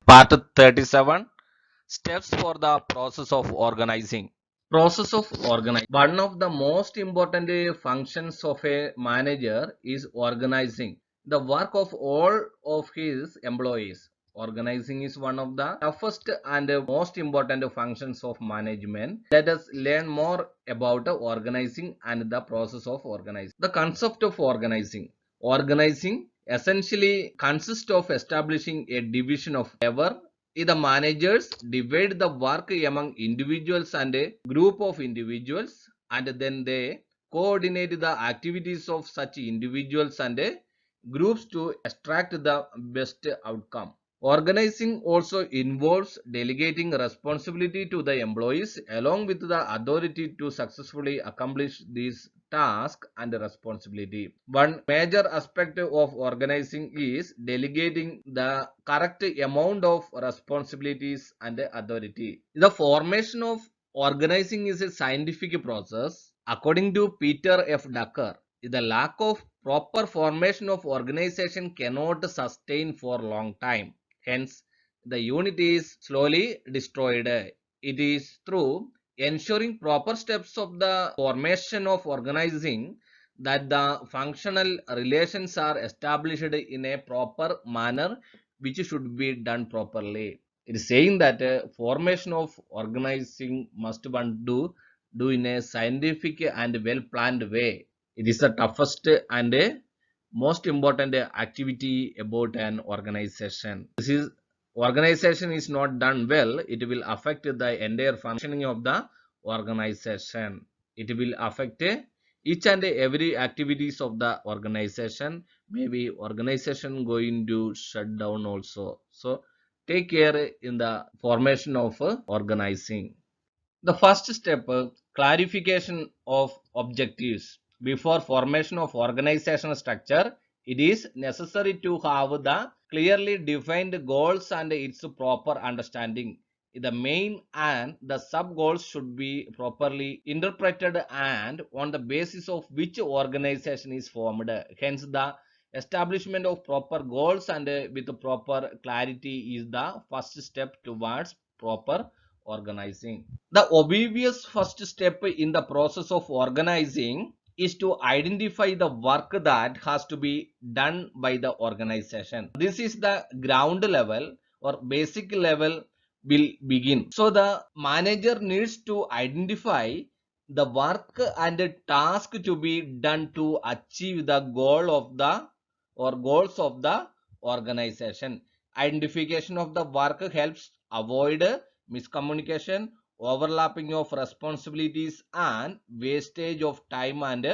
Part 37, Steps for the process of organizing. Process of organizing. One of the most important functions of a manager is organizing the work of all of his employees. Organizing is one of the toughest and most important functions of management. Let us learn more about organizing and the process of organizing. The concept of organizing. Organizing essentially consists of establishing a division of labor. The managers divide the work among individuals and a group of individuals, and then they coordinate the activities of such individuals and groups to extract the best outcome. Organizing also involves delegating responsibility to the employees along with the authority to successfully accomplish these tasks and responsibility. One major aspect of organizing is delegating the correct amount of responsibilities and authority. The formation of organizing is a scientific process. According to Peter F. Drucker, the lack of proper formation of organization cannot sustain for long time. Hence, the unit is slowly destroyed. It is through ensuring proper steps of the formation of organizing that the functional relations are established in a proper manner, which should be done properly. It is saying that formation of organizing must one do in a scientific and well planned way. It is the toughest and most important activity about an organization. This is organization is not done well, it will affect the entire functioning of the organization. It will affect each and every activities of the organization. Maybe organization going to shut down also. So take care in the formation of organizing. The first step, clarification of objectives. Before formation of organizational structure, it is necessary to have the clearly defined goals and its proper understanding. The main and the sub goals should be properly interpreted and on the basis of which organization is formed. Hence, the establishment of proper goals and with proper clarity is the first step towards proper organizing. The obvious first step in the process of organizing is to identify the work that has to be done by the organization. This is the ground level or basic level will begin. So the manager needs to identify the work and the task to be done to achieve the goal of the or goals of the organization. Identification of the work helps avoid miscommunication, overlapping of responsibilities, and wastage of time and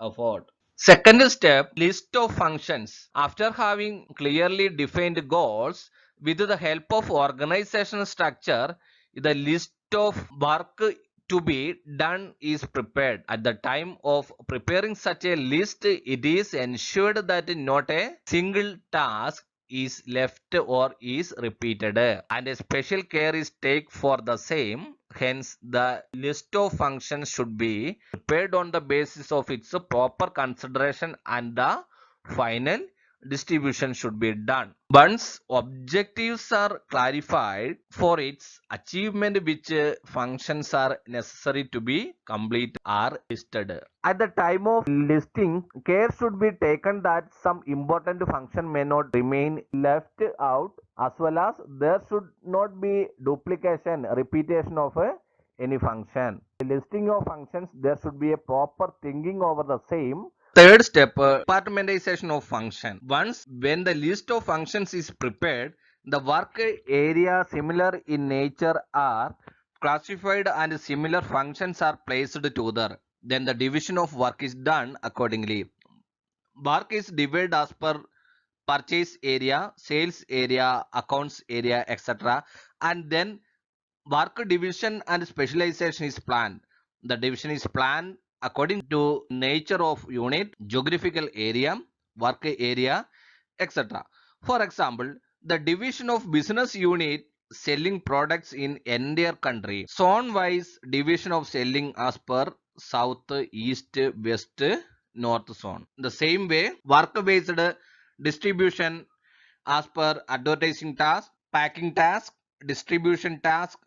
effort. Second step, list of functions. After having clearly defined goals, with the help of organizational structure, the list of work to be done is prepared. At the time of preparing such a list, it is ensured that not a single task is left or is repeated, and a special care is taken for the same. Hence, the list of functions should be prepared on the basis of its proper consideration and the final distribution should be done. Once objectives are clarified for its achievement, which functions are necessary to be complete are listed. At the time of listing, care should be taken that some important function may not remain left out, as well as there should not be duplication, repetition of any function. The listing of functions, there should be a proper thinking over the same. Third step, departmentalization of function. Once when the list of functions is prepared, the work area similar in nature are classified and similar functions are placed together. Then the division of work is done accordingly. Work is divided as per purchase area, sales area, accounts area, etc. And then work division and specialization is planned. The division is planned according to nature of unit, geographical area, work area, etc. For example, the division of business unit selling products in entire country. Zone wise division of selling as per south, east, west, north zone. The same way, work based distribution as per advertising task, packing task, distribution task,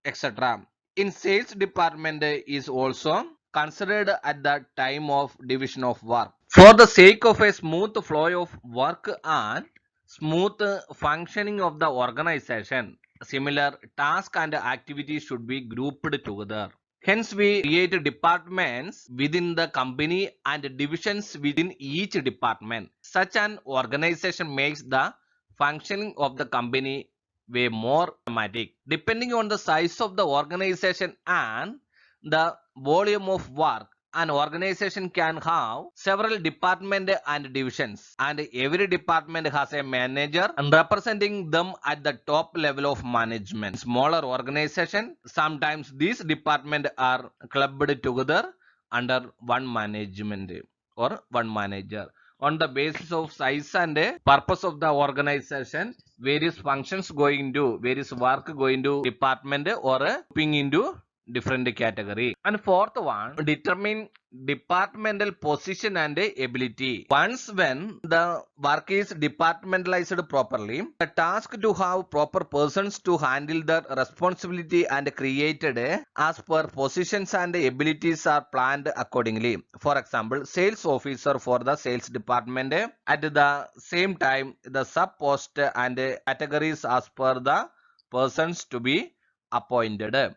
etc. In sales department is also considered at the time of division of work. For the sake of a smooth flow of work and smooth functioning of the organization, similar tasks and activities should be grouped together. Hence, we create departments within the company and divisions within each department. Such an organization makes the functioning of the company way more automatic. Depending on the size of the organization and the volume of work, an organization can have several departments and divisions, and every department has a manager and representing them at the top level of management. Smaller organization, sometimes these departments are clubbed together under one management or one manager. On the basis of size and purpose of the organization, various functions going to various work going to department or grouping into different category. And fourth one, determine departmental position and ability. Once when the work is departmentalized properly, the task to have proper persons to handle the responsibility and created as per positions and abilities are planned accordingly. For example, sales officer for the sales department, at the same time the sub post and categories as per the persons to be appointed.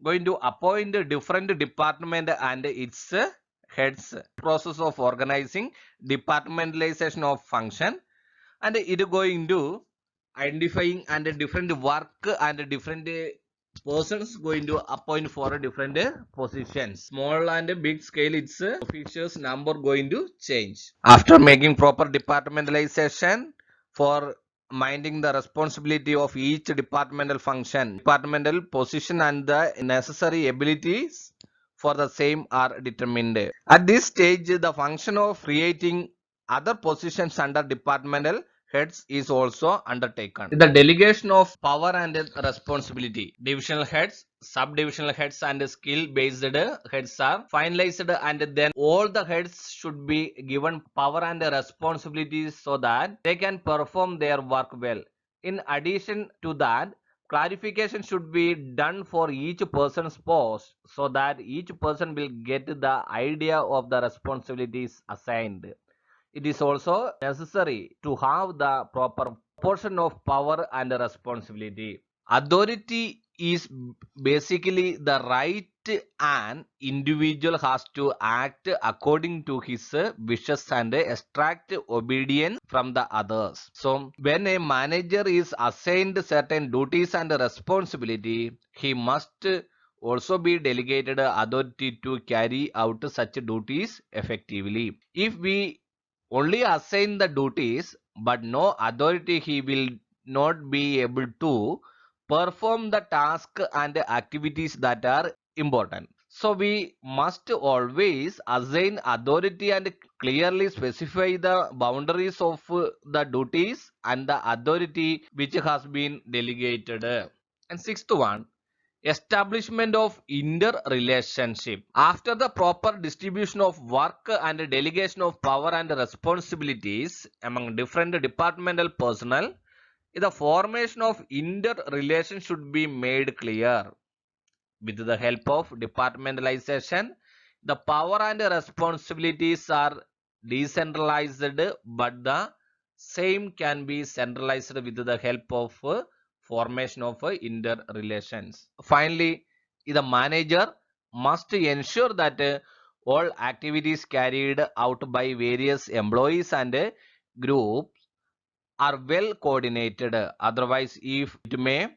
Going to appoint a different department and its heads. Process of organizing departmentalization of function, and it going to identifying and different work and different persons going to appoint for different positions. Small and big scale, its officials number going to change. After making proper departmentalization for minding the responsibility of each departmental function, departmental position and the necessary abilities for the same are determined. At this stage, the function of creating other positions under departmental heads is also undertaken. The delegation of power and responsibility. Divisional heads, subdivisional heads and skill based heads are finalized, and then all the heads should be given power and responsibilities so that they can perform their work well. In addition to that, clarification should be done for each person's post so that each person will get the idea of the responsibilities assigned. It is also necessary to have the proper portion of power and responsibility. Authority is basically the right an individual has to act according to his wishes and extract obedience from the others. So when a manager is assigned certain duties and responsibility, he must also be delegated authority to carry out such duties effectively. If we only assign the duties but no authority, he will not be able to perform the task and activities that are important. So we must always assign authority and clearly specify the boundaries of the duties and the authority which has been delegated. And sixth one, establishment of interrelationship. After the proper distribution of work and delegation of power and responsibilities among different departmental personnel, the formation of interrelation should be made clear. With the help of departmentalization, the power and responsibilities are decentralized, but the same can be centralized with the help of formation of interrelations. Finally, the manager must ensure that all activities carried out by various employees and groups are well coordinated. Otherwise, if it may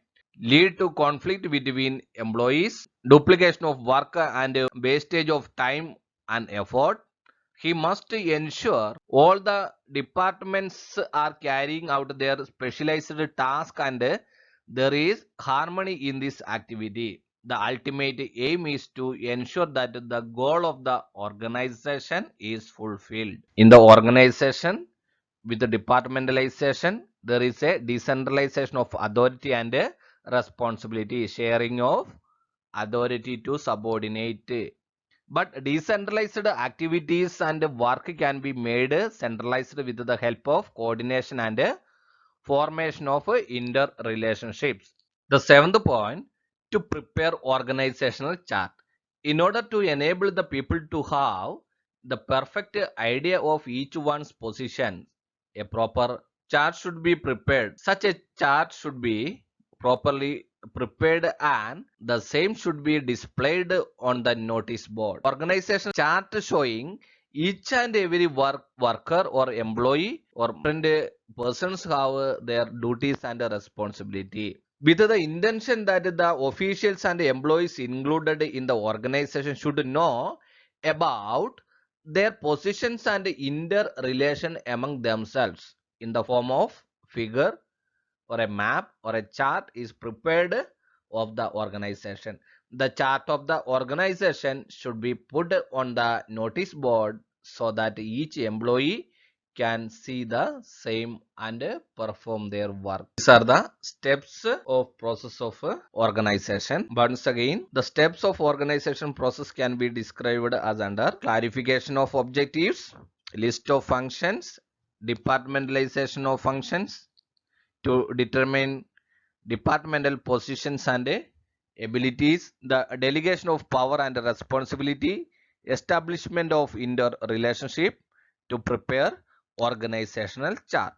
lead to conflict between employees, duplication of work and wastage of time and effort, he must ensure all the departments are carrying out their specialized task and there is harmony in this activity. The ultimate aim is to ensure that the goal of the organization is fulfilled. In the organization, with the departmentalization, there is a decentralization of authority and responsibility, sharing of authority to subordinate. But decentralized activities and work can be made centralized with the help of coordination and formation of interrelationships. The seventh point, to prepare organizational chart. In order to enable the people to have the perfect idea of each one's position, a proper chart should be prepared. Such a chart should be properly prepared and the same should be displayed on the notice board. Organizational chart showing each and every worker or employee or different persons have their duties and responsibility with the intention that the officials and employees included in the organization should know about their positions and interrelation among themselves in the form of figure or a map or a chart is prepared of the organization. The chart of the organization should be put on the notice board so that each employee can see the same and perform their work. These are the steps of process of organization. Once again, the steps of organization process can be described as under clarification of objectives, list of functions, departmentalization of functions, to determine departmental positions and abilities, the delegation of power and responsibility, establishment of interrelationship, to prepare organizational chart.